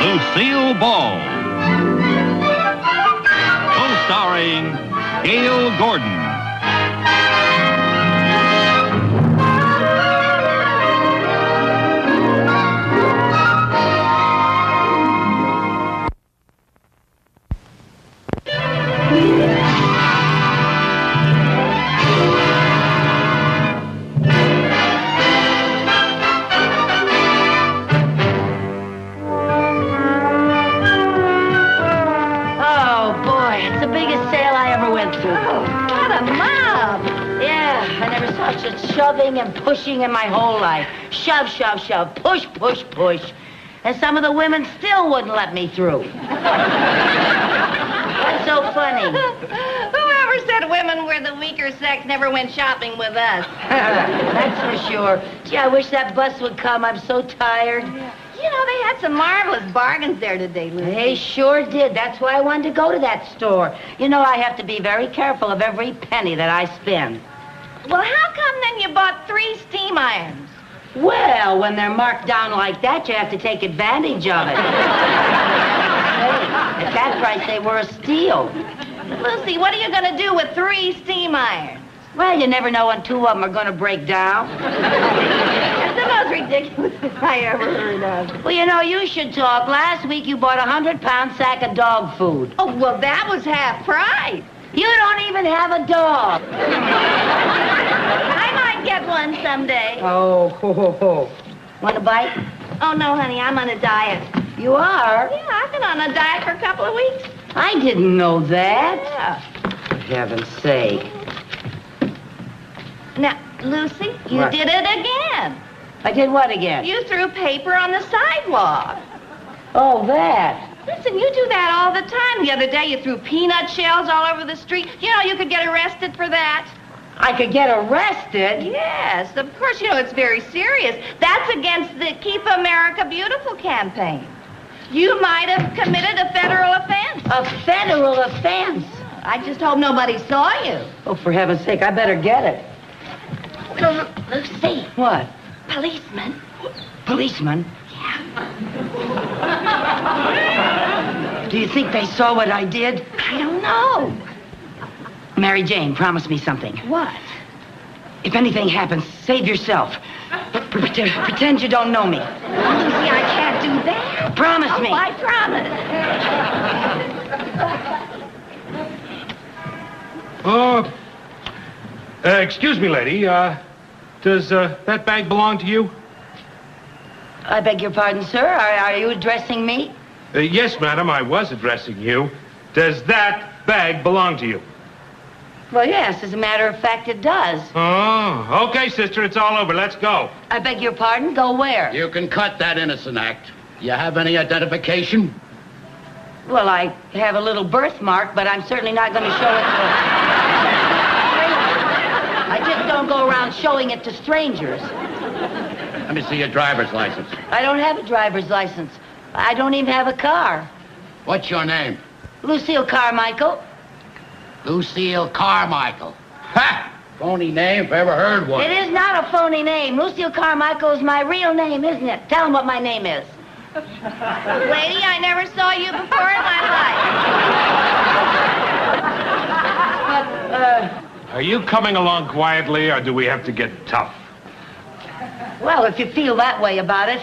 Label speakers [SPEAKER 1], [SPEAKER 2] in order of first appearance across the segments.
[SPEAKER 1] Lucille Ball. Co-starring Gail Gordon.
[SPEAKER 2] Shoving and pushing in my whole life. Shove, shove, shove. Push, push, push. And some of the women still wouldn't let me through. That's so funny.
[SPEAKER 3] Whoever said women were the weaker sex never went shopping with us.
[SPEAKER 2] That's for sure. Gee, I wish that bus would come. I'm so tired.
[SPEAKER 3] You know, they had some marvelous bargains there today, Lucy.
[SPEAKER 2] They sure did. That's why I wanted to go to that store. You know, I have to be very careful of every penny that I spend.
[SPEAKER 3] Well, how come then you bought 3 steam irons?
[SPEAKER 2] Well, when they're marked down like that, you have to take advantage of it. Hey, at that price, they were a steal.
[SPEAKER 3] Lucy, what are you going to do with 3 steam irons?
[SPEAKER 2] Well, you never know when 2 of them are going to break down.
[SPEAKER 3] That's the most ridiculous thing I ever heard of.
[SPEAKER 2] Well, you know, you should talk. Last week, you bought a 100-pound sack of dog food.
[SPEAKER 3] Oh, well, that was half price.
[SPEAKER 2] You don't even have a dog.
[SPEAKER 3] I might get one someday.
[SPEAKER 2] Oh, ho, ho, ho. Want a bite?
[SPEAKER 3] Oh, no, honey, I'm on a diet.
[SPEAKER 2] You are?
[SPEAKER 3] Yeah, I've been on a diet for a couple of weeks.
[SPEAKER 2] I didn't know that.
[SPEAKER 3] Yeah.
[SPEAKER 2] For heaven's sake.
[SPEAKER 3] Now, Lucy, you
[SPEAKER 2] What?
[SPEAKER 3] did it again.
[SPEAKER 2] I did what again?
[SPEAKER 3] You threw paper on the sidewalk.
[SPEAKER 2] Oh, that.
[SPEAKER 3] Listen, you do that all the time. The other day you threw peanut shells all over the street. You know, you could get arrested for that.
[SPEAKER 2] I could get arrested?
[SPEAKER 3] Yes, of course, you know, it's very serious. That's against the Keep America Beautiful campaign. You might have committed a federal offense.
[SPEAKER 2] A federal offense?
[SPEAKER 3] I just hope nobody saw you.
[SPEAKER 2] Oh, for heaven's sake, I better get it.
[SPEAKER 3] Lucy.
[SPEAKER 2] What?
[SPEAKER 3] Policeman.
[SPEAKER 2] Policeman? Do you think they saw what I did?
[SPEAKER 3] I don't know.
[SPEAKER 2] Mary Jane, promise me something.
[SPEAKER 3] What?
[SPEAKER 2] If anything happens, save yourself. Pretend you don't know me.
[SPEAKER 3] Lucy, I can't do that.
[SPEAKER 2] Promise me.
[SPEAKER 3] I promise.
[SPEAKER 4] Excuse me, lady. Does that bag belong to you?
[SPEAKER 2] I beg your pardon, sir. Are you addressing me?
[SPEAKER 4] Yes, madam, I was addressing you. Does that bag belong to you?
[SPEAKER 2] Well, yes, as a matter of fact, it does.
[SPEAKER 4] Oh, okay, sister, it's all over. Let's go.
[SPEAKER 2] I beg your pardon? Go where?
[SPEAKER 5] You can cut that innocent act. You have any identification?
[SPEAKER 2] Well, I have a little birthmark, but I'm certainly not going to show it to... I just don't go around showing it to strangers.
[SPEAKER 5] Let me see your driver's license.
[SPEAKER 2] I don't have a driver's license. I don't even have a car.
[SPEAKER 5] What's your name?
[SPEAKER 2] Lucille Carmichael.
[SPEAKER 5] Lucille Carmichael. Ha! Phony name if I ever heard one.
[SPEAKER 2] It is not a phony name. Lucille Carmichael is my real name, isn't it? Tell them what my name is.
[SPEAKER 3] Lady, I never saw you before in my life.
[SPEAKER 4] Are you coming along quietly, or do we have to get tough?
[SPEAKER 2] Well, if you feel that way about it,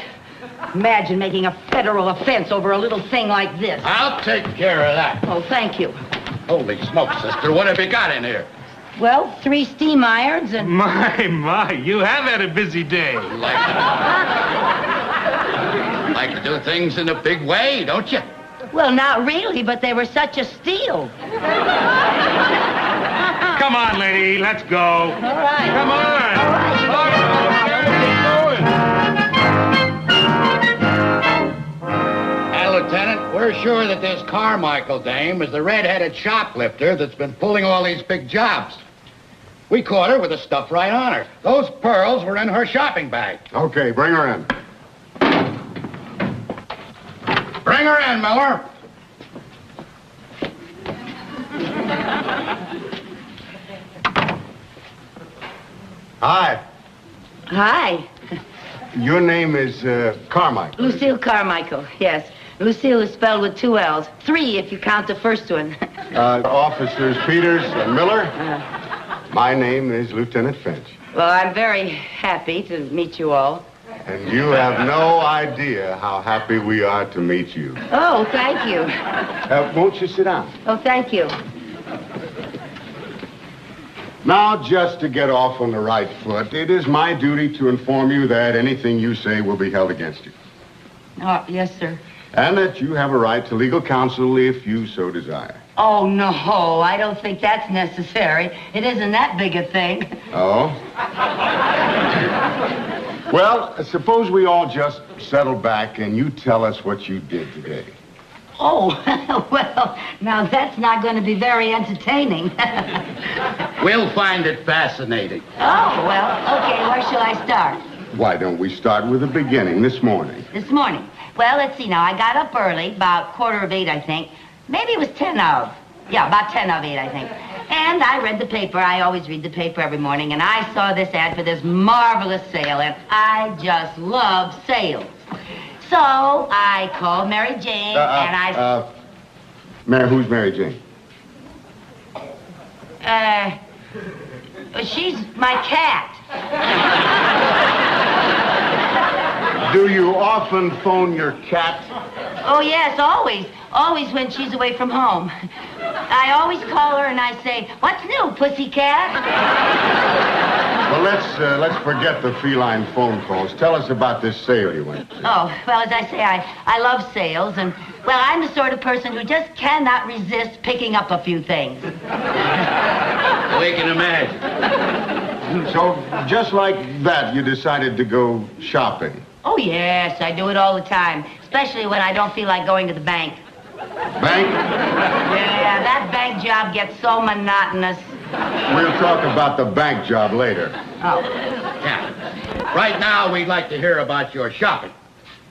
[SPEAKER 2] imagine making a federal offense over a little thing like this.
[SPEAKER 5] I'll take care of that.
[SPEAKER 2] Oh, thank you.
[SPEAKER 5] Holy smokes, sister. What have you got in here?
[SPEAKER 2] Well, 3 steam irons and...
[SPEAKER 4] My, you have had a busy day.
[SPEAKER 5] Like to do things in a big way, don't you?
[SPEAKER 2] Well, not really, but they were such a steal.
[SPEAKER 4] Come on, lady, let's go.
[SPEAKER 2] All right.
[SPEAKER 4] Come on.
[SPEAKER 2] All right.
[SPEAKER 5] Lieutenant, we're sure that this Carmichael dame is the red-headed shoplifter that's been pulling all these big jobs. We caught her with the stuff right on her. Those pearls were in her shopping bag.
[SPEAKER 6] Okay, bring her in.
[SPEAKER 5] Bring her in, Miller.
[SPEAKER 6] Hi.
[SPEAKER 2] Hi.
[SPEAKER 6] Your name is Carmichael.
[SPEAKER 2] Lucille Carmichael, yes. Lucille is spelled with 2 L's. 3 if you count the first one.
[SPEAKER 6] Officers Peters and Miller. My name is Lieutenant Finch.
[SPEAKER 2] Well, I'm very happy to meet you all.
[SPEAKER 6] And you have no idea how happy we are to meet you.
[SPEAKER 2] Oh, thank you.
[SPEAKER 6] Won't you sit down?
[SPEAKER 2] Oh, thank you.
[SPEAKER 6] Now, just to get off on the right foot, it is my duty to inform you that anything you say will be held against you.
[SPEAKER 2] Oh, yes, sir.
[SPEAKER 6] And that you have a right to legal counsel if you so desire.
[SPEAKER 2] Oh, no, I don't think that's necessary. It isn't that big a thing.
[SPEAKER 6] Oh? Well, suppose we all just settle back and you tell us what you did today.
[SPEAKER 2] Oh, well, now that's not going to be very entertaining.
[SPEAKER 5] We'll find it fascinating.
[SPEAKER 2] Oh, well, okay, where shall I start?
[SPEAKER 6] Why don't we start with the beginning, this morning?
[SPEAKER 2] This morning. Well, let's see now. I got up early, about 7:45, I think. Maybe it was 10 of. Yeah, about 10 of 8, I think. And I read the paper. I always read the paper every morning. And I saw this ad for this marvelous sale. And I just love sales. So I called Mary Jane and
[SPEAKER 6] who's Mary Jane?
[SPEAKER 2] She's my cat.
[SPEAKER 6] Do you often phone your cat?
[SPEAKER 2] Oh, yes, always. Always when she's away from home. I always call her and I say, "What's new, pussycat?"
[SPEAKER 6] Well, let's forget the feline phone calls. Tell us about this sale you went to.
[SPEAKER 2] Oh, well, as I say, I love sales, and, well, I'm the sort of person who just cannot resist picking up a few things.
[SPEAKER 5] We can imagine.
[SPEAKER 6] So, just like that, you decided to go shopping.
[SPEAKER 2] Oh, yes, I do it all the time, especially when I don't feel like going to the bank.
[SPEAKER 6] Bank?
[SPEAKER 2] Yeah, that bank job gets so monotonous.
[SPEAKER 6] We'll talk about the bank job later.
[SPEAKER 2] Oh,
[SPEAKER 5] Yeah. Right now, we'd like to hear about your shopping.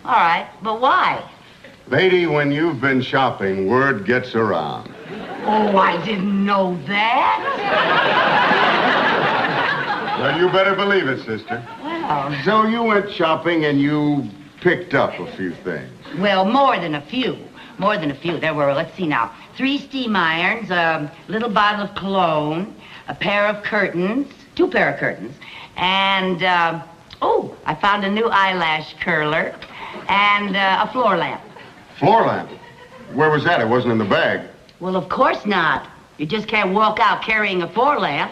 [SPEAKER 2] all right, but why?
[SPEAKER 6] Lady, when you've been shopping, word gets around.
[SPEAKER 2] Oh, I didn't know that.
[SPEAKER 6] Well, you better believe it, sister.
[SPEAKER 2] Well,
[SPEAKER 6] So you went shopping and you picked up a few things.
[SPEAKER 2] well, more than a few. More than a few. There were, let's see now, 3 steam irons, a little bottle of cologne, a pair of curtains, 2 pair of curtains, and, I found a new eyelash curler and a floor lamp.
[SPEAKER 6] Floor lamp? Where was that? It wasn't in the bag.
[SPEAKER 2] Well, of course not. You just can't walk out carrying a floor lamp.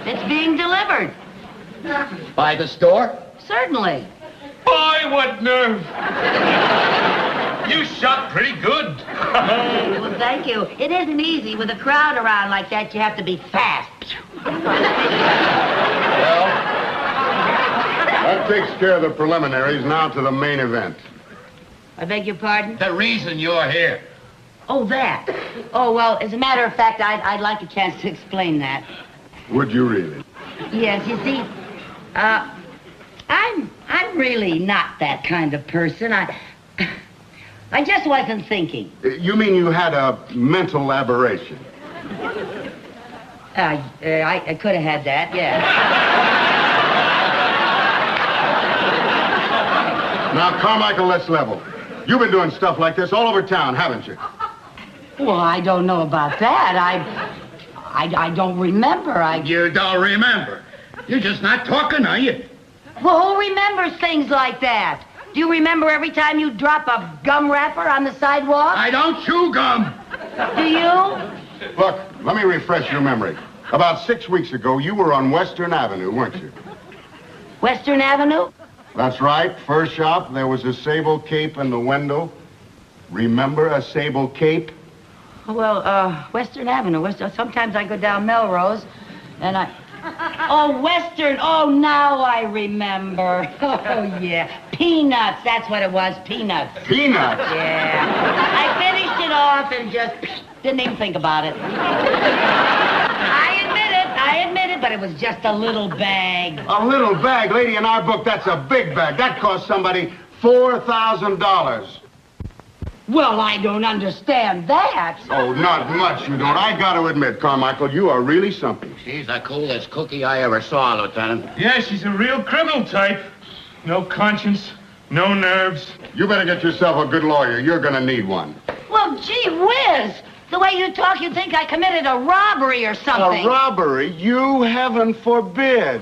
[SPEAKER 2] It's being delivered.
[SPEAKER 5] By the store?
[SPEAKER 2] Certainly.
[SPEAKER 4] Boy, what nerve! You shot pretty good.
[SPEAKER 2] Well, thank you. It isn't easy. With a crowd around like that, you have to be fast.
[SPEAKER 6] Well, that takes care of the preliminaries. Now to the main event.
[SPEAKER 2] I beg your pardon?
[SPEAKER 5] The reason you're here.
[SPEAKER 2] Oh, that. Oh, well, as a matter of fact, I'd like a chance to explain that.
[SPEAKER 6] Would you really?
[SPEAKER 2] Yes, you see, I'm really not that kind of person. I just wasn't thinking.
[SPEAKER 6] You mean you had a mental aberration?
[SPEAKER 2] I could have had that, yeah.
[SPEAKER 6] Now, Carmichael, let's level. You've been doing stuff like this all over town, haven't you?
[SPEAKER 2] Well, I don't know about that. I don't remember.
[SPEAKER 5] You don't remember. You're just not talking, are you?
[SPEAKER 2] Well, who remembers things like that? Do you remember every time you drop a gum wrapper on the sidewalk?
[SPEAKER 5] I don't chew gum.
[SPEAKER 2] Do you?
[SPEAKER 6] Look, let me refresh your memory. About 6 weeks ago, you were on Western Avenue, weren't you?
[SPEAKER 2] Western Avenue?
[SPEAKER 6] That's right. First shop, there was a sable cape in the window. Remember a sable cape?
[SPEAKER 2] Well, Western Avenue. Sometimes I go down Melrose, and Oh, Western. Oh, now I remember. Oh, yeah. Peanuts. That's what it was. Peanuts.
[SPEAKER 6] Peanuts?
[SPEAKER 2] Yeah. I finished it off and just didn't even think about it. I admit it, but it was just a little bag.
[SPEAKER 6] A little bag? Lady, in our book, that's a big bag. That cost somebody $4,000.
[SPEAKER 2] Well, I don't understand that.
[SPEAKER 6] Oh, not much you don't. I got to admit, Carmichael, you are really something.
[SPEAKER 5] She's the coolest cookie I ever saw, Lieutenant.
[SPEAKER 4] Yeah, she's a real criminal type. No conscience. No nerves.
[SPEAKER 6] You better get yourself a good lawyer. You're gonna need one.
[SPEAKER 2] Well, gee whiz. The way you talk, you'd think I committed a robbery or something.
[SPEAKER 6] A robbery? You heaven forbid.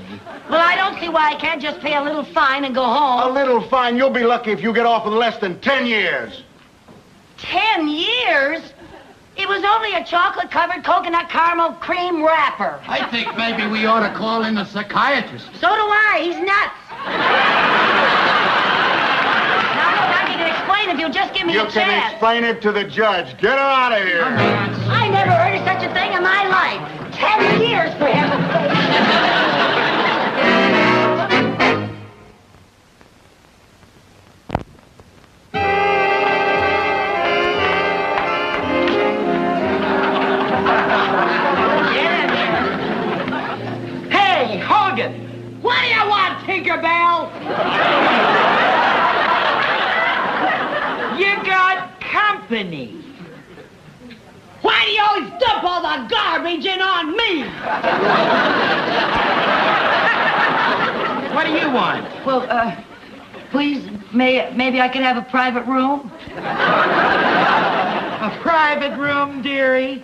[SPEAKER 2] Well, I don't see why I can't just pay a little fine and go home.
[SPEAKER 6] A little fine? You'll be lucky if you get off with less than 10 years.
[SPEAKER 2] 10 years? It was only a chocolate-covered coconut caramel cream wrapper.
[SPEAKER 5] I think maybe we ought to call in a psychiatrist.
[SPEAKER 2] So do I. He's nuts. Now, look, I can explain if you'll just give me a chance.
[SPEAKER 6] You can explain it to the judge. Get her out of here.
[SPEAKER 2] I never heard of such a thing in my life. 10 years, for heaven's sake.
[SPEAKER 7] Hey, Hogan! What do you want, Tinkerbell? You got company. Why do you always dump all the garbage in on me? What do you want?
[SPEAKER 2] Well, please, maybe I could have a private room?
[SPEAKER 7] A private room, dearie?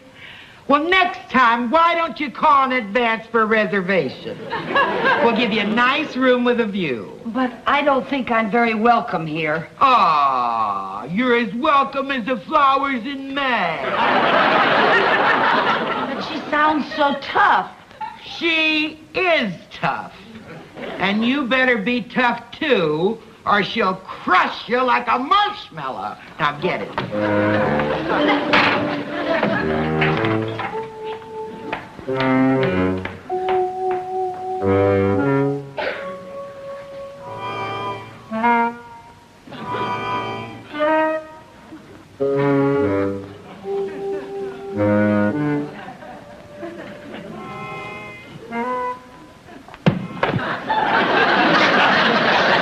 [SPEAKER 7] Well, next time, why don't you call in advance for a reservation? We'll give you a nice room with a view.
[SPEAKER 2] But I don't think I'm very welcome here.
[SPEAKER 7] Ah, you're as welcome as the flowers in May.
[SPEAKER 2] But she sounds so tough.
[SPEAKER 7] She is tough. And you better be tough, too, or she'll crush you like a marshmallow. Now, get it.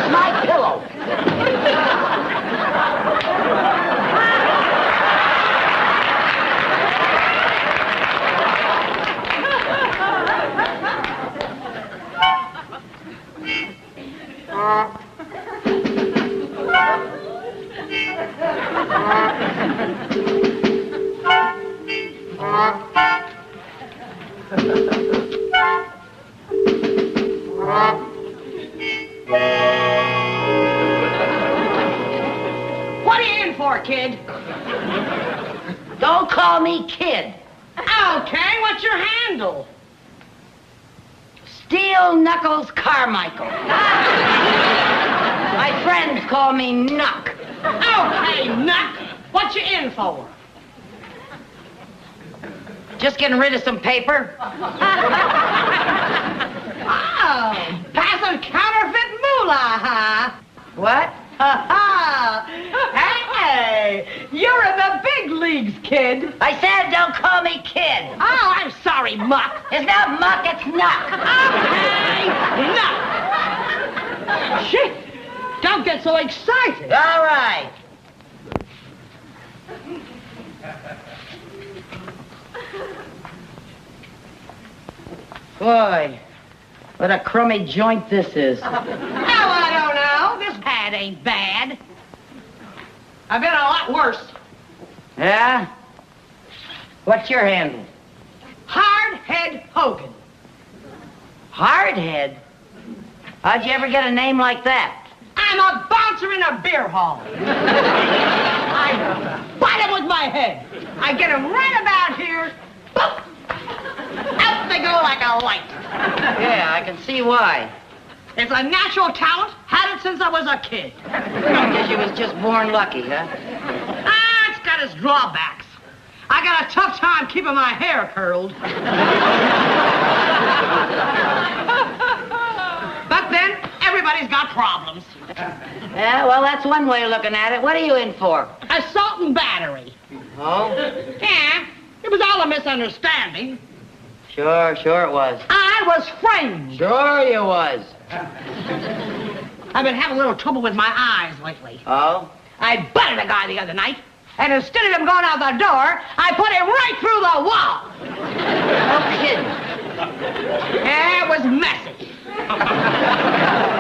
[SPEAKER 2] My pillow.
[SPEAKER 7] What are you in for, kid?
[SPEAKER 2] Don't call me kid.
[SPEAKER 7] Okay, what's your handle?
[SPEAKER 2] Steel Knuckles Carmichael. My friends call me Knuck.
[SPEAKER 7] Okay, Nuck. What you in for?
[SPEAKER 2] Just getting rid of some paper.
[SPEAKER 7] Oh, passing counterfeit moolah, huh?
[SPEAKER 2] What?
[SPEAKER 7] Hey, you're in the big leagues, kid.
[SPEAKER 2] I said don't call me kid.
[SPEAKER 7] Oh, I'm sorry, Muck.
[SPEAKER 2] It's not Muck, it's Knuck.
[SPEAKER 7] Okay, Nuck. Shit, don't get so excited.
[SPEAKER 2] All right. Boy, what a crummy joint this is.
[SPEAKER 7] Oh, I don't know. This pad ain't bad. I've been a lot worse.
[SPEAKER 2] Yeah? What's your handle?
[SPEAKER 7] Hardhead Hogan.
[SPEAKER 2] Hardhead? How'd you ever get a name like that?
[SPEAKER 7] I'm a bouncer in a beer hall. I bite them with my head. I get them right about here. Boop. Out they go like a light.
[SPEAKER 2] Yeah, I can see why.
[SPEAKER 7] It's a natural talent. Had it since I was a kid.
[SPEAKER 2] I guess you was just born lucky, huh?
[SPEAKER 7] Ah, it's got its drawbacks. I got a tough time keeping my hair curled. But then, everybody's got problems.
[SPEAKER 2] Yeah, well, that's one way of looking at it. What are you in for?
[SPEAKER 7] Assault and battery.
[SPEAKER 2] Oh?
[SPEAKER 7] Yeah, it was all a misunderstanding.
[SPEAKER 2] Sure it was.
[SPEAKER 7] I was framed.
[SPEAKER 2] Sure you was.
[SPEAKER 7] I've been having a little trouble with my eyes lately.
[SPEAKER 2] Oh?
[SPEAKER 7] I butted a guy the other night, and instead of him going out the door, I put him right through the wall.
[SPEAKER 2] No kidding.
[SPEAKER 7] Yeah, it was messy.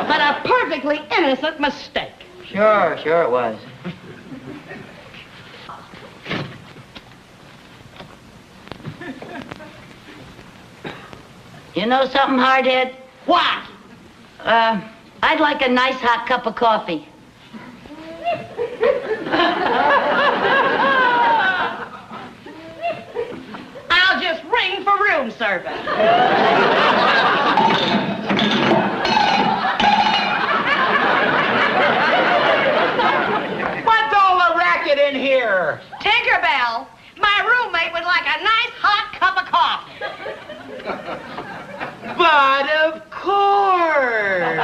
[SPEAKER 7] But a perfectly innocent mistake.
[SPEAKER 2] Sure it was. You know something, hardhead?
[SPEAKER 7] What?
[SPEAKER 2] I'd like a nice hot cup of coffee.
[SPEAKER 7] I'll just ring for room service. What's all the racket in here?
[SPEAKER 3] Tinkerbell, my roommate would like a nice hot cup of coffee.
[SPEAKER 7] But of course.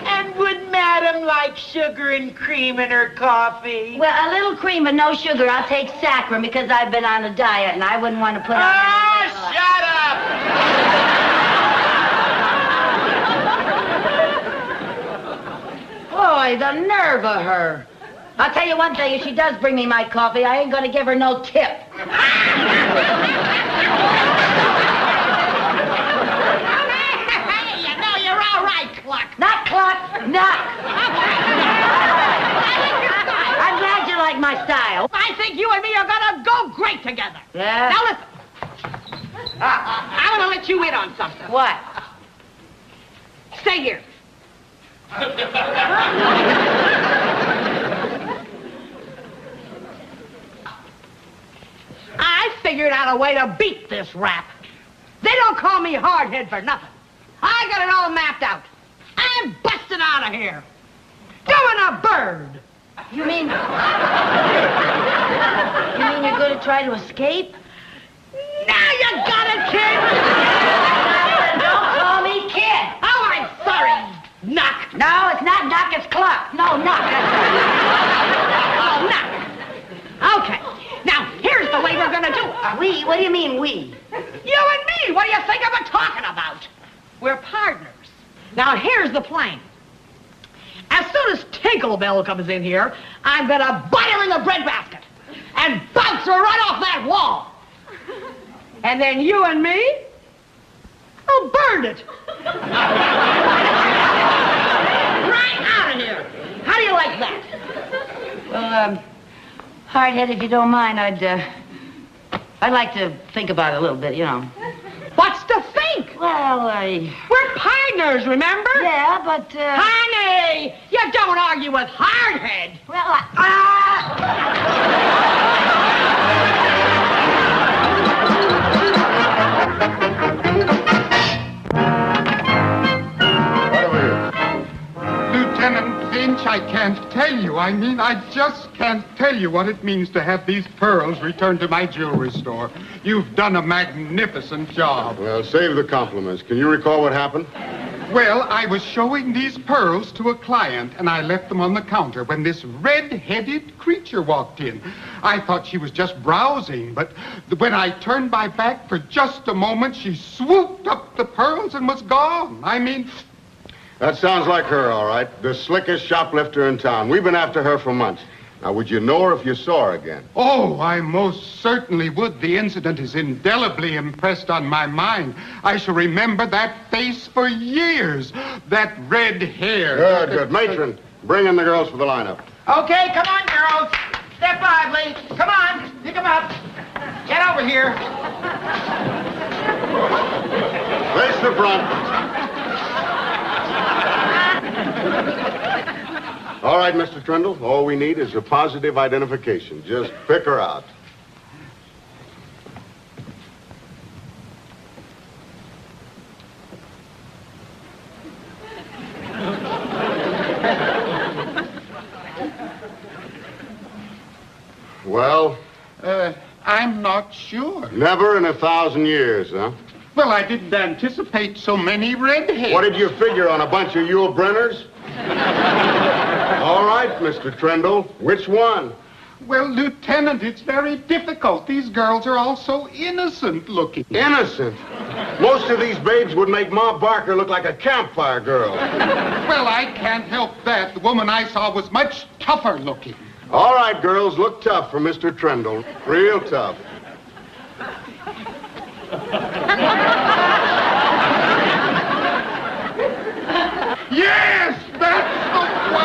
[SPEAKER 7] And would Madam like sugar and cream in her coffee?
[SPEAKER 2] Well, a little cream but no sugar. I'll take saccharin because I've been on a diet and I wouldn't want to put on...
[SPEAKER 7] Oh, shut up!
[SPEAKER 2] Boy, the nerve of her. I'll tell you one thing, if she does bring me my coffee, I ain't gonna give her no tip.
[SPEAKER 7] You know, you're all right, Cluck.
[SPEAKER 2] Not Cluck, Knock. I'm glad you like my style.
[SPEAKER 7] I think you and me are gonna go great together.
[SPEAKER 2] Yeah?
[SPEAKER 7] Now listen. I want to let you in on something.
[SPEAKER 2] What?
[SPEAKER 7] Stay here. I figured out a way to beat this rap. They don't call me hardhead for nothing. I got it all mapped out. I'm busting out of here. Doing a bird.
[SPEAKER 2] You mean you're gonna try to escape?
[SPEAKER 7] Now you got it, kid.
[SPEAKER 2] Don't call me kid.
[SPEAKER 7] Oh, I'm sorry. Knock.
[SPEAKER 2] No, it's not Knock, it's Cluck. No, Knock.
[SPEAKER 7] Oh, knock. Okay. Now, here's the way we're gonna do it.
[SPEAKER 2] We? What do you mean, we?
[SPEAKER 7] You and me, what do you think I'm talking about? We're partners. Now, here's the plan. As soon as Tinkerbell comes in here, I'm gonna bite her in the breadbasket and bounce her right off that wall. And then you and me, I'll burn it. Right out of here. How do you like that?
[SPEAKER 2] Well, hardhead, if you don't mind, I'd like to think about it a little bit, you know.
[SPEAKER 7] What's to think?
[SPEAKER 2] Well,
[SPEAKER 7] We're partners, remember?
[SPEAKER 2] yeah, but,
[SPEAKER 7] Honey, you don't argue with hardhead.
[SPEAKER 2] well,
[SPEAKER 6] Right over here.
[SPEAKER 8] Lieutenant Finch, I can't tell you. I mean, I just can't tell you what it means to have these pearls returned to my jewelry store. You've done a magnificent job.
[SPEAKER 6] Well, save the compliments. Can you recall what happened?
[SPEAKER 8] Well, I was showing these pearls to a client, and I left them on the counter when this red-headed creature walked in. I thought she was just browsing, but when I turned my back for just a moment, she swooped up the pearls and was gone. I mean...
[SPEAKER 6] That sounds like her, all right. The slickest shoplifter in town. We've been after her for months. Now, would you know her if you saw her again?
[SPEAKER 8] Oh, I most certainly would. The incident is indelibly impressed on my mind. I shall remember that face for years. That red hair.
[SPEAKER 6] Good, good. Matron, bring in the girls for the lineup.
[SPEAKER 7] Okay, come on, girls. Step lively. Come on, pick them up. Get over here.
[SPEAKER 6] Face the front. All right, Mr. Trindle, all we need is a positive identification. Just pick her out. Well,
[SPEAKER 8] I'm not sure.
[SPEAKER 6] never in 1,000 years, huh?
[SPEAKER 8] Well, I didn't anticipate so many redheads.
[SPEAKER 6] What did you figure on a bunch of Yule Brenners? All right, Mr. Trindle, which one?
[SPEAKER 8] Well, Lieutenant, it's very difficult. These girls are all so innocent looking.
[SPEAKER 6] Innocent. Most of these babes would make Ma Barker look like a campfire girl.
[SPEAKER 8] Well, I can't help that. The woman I saw was much tougher looking.
[SPEAKER 6] All right, girls, look tough for Mr. Trindle. Real tough.
[SPEAKER 8] Yes, that's the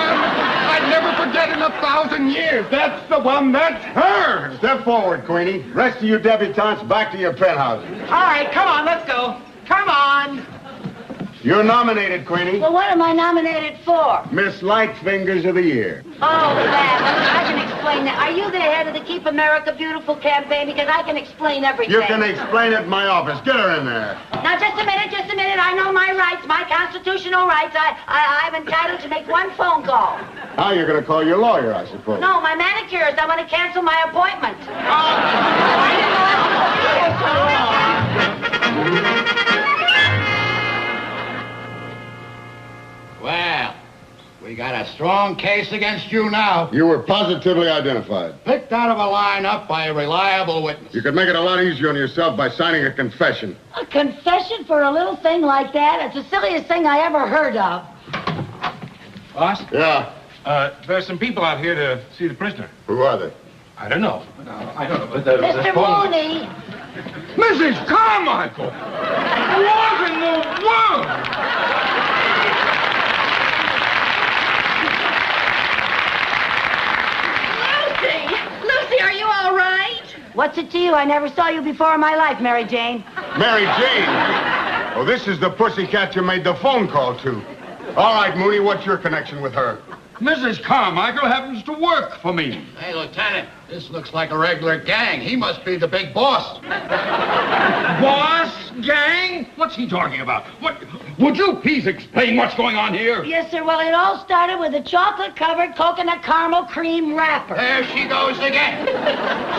[SPEAKER 8] 7 years. That's the one. That's her.
[SPEAKER 6] Step forward, Queenie. Rest of you debutantes back to your penthouses.
[SPEAKER 7] All right, come on, let's go. Come on.
[SPEAKER 6] You're nominated, Queenie.
[SPEAKER 2] Well, what am I nominated for?
[SPEAKER 6] Miss Light Fingers of the Year.
[SPEAKER 2] Oh, that. I can explain that. Are you the head of the Keep America Beautiful campaign? Because I can explain everything.
[SPEAKER 6] You can explain it in my office. Get her in there.
[SPEAKER 2] Now, just a minute. I know my rights, my constitutional rights. I'm entitled to make one phone call.
[SPEAKER 6] Now you're going to call your lawyer, I suppose.
[SPEAKER 2] No, my manicurist. I want to cancel my appointment.
[SPEAKER 5] Well, we got a strong case against you now.
[SPEAKER 6] You were positively identified.
[SPEAKER 5] Picked out of a lineup by a reliable witness.
[SPEAKER 6] You could make it a lot easier on yourself by signing a confession.
[SPEAKER 2] A confession for a little thing like that? It's the silliest thing I ever heard of.
[SPEAKER 4] Boss?
[SPEAKER 6] Yeah.
[SPEAKER 4] There's some people out here to see the prisoner.
[SPEAKER 6] Who are they?
[SPEAKER 4] I don't know. I don't know.
[SPEAKER 2] Mr. Mooney.
[SPEAKER 4] Mrs. Carmichael! What in the world?
[SPEAKER 3] Lucy, are you all right?
[SPEAKER 2] What's it to you? I never saw you before in my life, Mary Jane.
[SPEAKER 6] Mary Jane. Oh, this is the pussycat you made the phone call to. All right, Mooney, what's your connection with her?
[SPEAKER 4] Mrs. Carmichael happens to work for me.
[SPEAKER 5] Hey, Lieutenant, this looks like a regular gang. He must be the big boss.
[SPEAKER 4] Boss? Gang? What's he talking about? What? Would you please explain what's going on here?
[SPEAKER 2] Yes, sir. Well, it all started with a chocolate-covered coconut caramel cream wrapper.
[SPEAKER 5] There she goes again.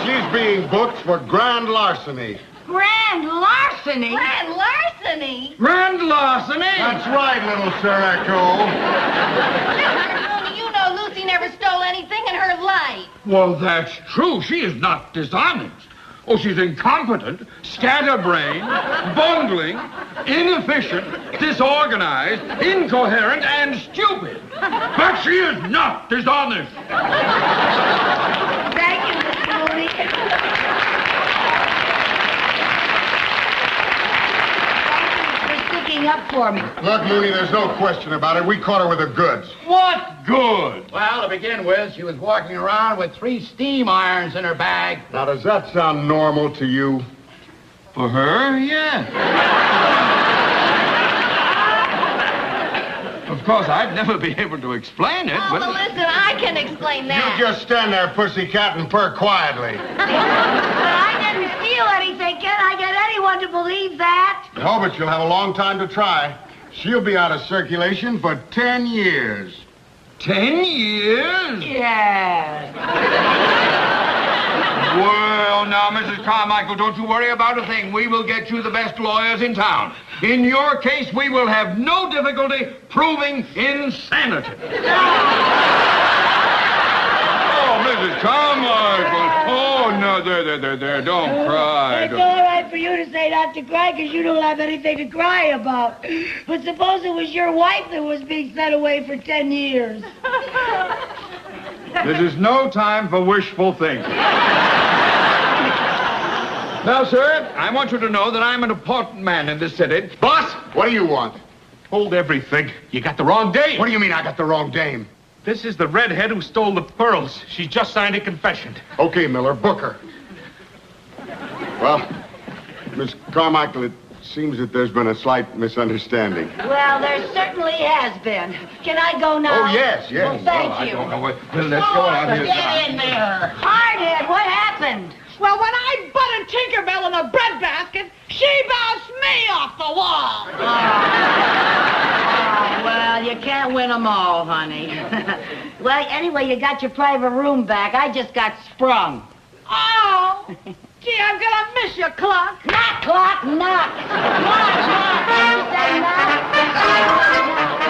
[SPEAKER 6] She's being booked for grand larceny.
[SPEAKER 2] Grand larceny?
[SPEAKER 3] Grand larceny?
[SPEAKER 4] Grand larceny?
[SPEAKER 6] That's right, little Sir Echo.
[SPEAKER 3] You know Lucy never stole anything in her life.
[SPEAKER 4] Well, that's true. She is not dishonest. Oh, she's incompetent, scatterbrained, bungling, inefficient, disorganized, incoherent, and stupid. But she is not dishonest.
[SPEAKER 2] Thank you, Mr. Mooney. Up for me.
[SPEAKER 6] Look, Mooney, there's no question about it. We caught her with the goods.
[SPEAKER 4] What good?
[SPEAKER 5] Well, to begin with, she was walking around with 3 steam irons in her bag.
[SPEAKER 6] Now, does that sound normal to you?
[SPEAKER 4] For her, yeah. Of course, I'd never be able to explain it.
[SPEAKER 3] Oh, well, listen, I can explain that.
[SPEAKER 6] You just stand there, pussycat, and purr quietly.
[SPEAKER 2] But I didn't steal anything. Can I get anyone to believe that?
[SPEAKER 6] No, but you'll have a long time to try. She'll be out of circulation for 10 years.
[SPEAKER 4] 10 years?
[SPEAKER 2] Yes.
[SPEAKER 4] Well, now, Mrs. Carmichael, don't you worry about a thing. We will get you the best lawyers in town. In your case, we will have no difficulty proving insanity. Oh, Mrs. Carmichael. Oh, no, there. Don't cry.
[SPEAKER 2] It's all right for you to say not to cry because you don't have anything to cry about. But suppose it was your wife that was being sent away for 10 years.
[SPEAKER 4] This is no time for wishful thinking. Now, sir, I want you to know that I'm an important man in this city.
[SPEAKER 6] Boss, what do you want?
[SPEAKER 4] Hold everything. You got the wrong dame.
[SPEAKER 6] What do you mean I got the wrong dame?
[SPEAKER 4] This is the redhead who stole the pearls. She just signed a confession.
[SPEAKER 6] Okay, Miller, book her. Well, Miss Carmichael, it seems that there's been a slight misunderstanding.
[SPEAKER 2] Well, there certainly has been. Can I go now?
[SPEAKER 6] Oh, yes.
[SPEAKER 2] Well, thank
[SPEAKER 4] I
[SPEAKER 2] you.
[SPEAKER 4] don't know what... Well, let's go on here.
[SPEAKER 7] Get in there.
[SPEAKER 2] Hardhead, what happened?
[SPEAKER 7] Well, when I butted Tinkerbell in the breadbasket, she bounced me off the wall.
[SPEAKER 2] Oh, well, you can't win them all, honey. Well, anyway, you got your private room back. I just got sprung.
[SPEAKER 7] Oh, gee, I'm gonna miss you, Clock.
[SPEAKER 2] Knock, clock, knock. Knock, knock. Say knock.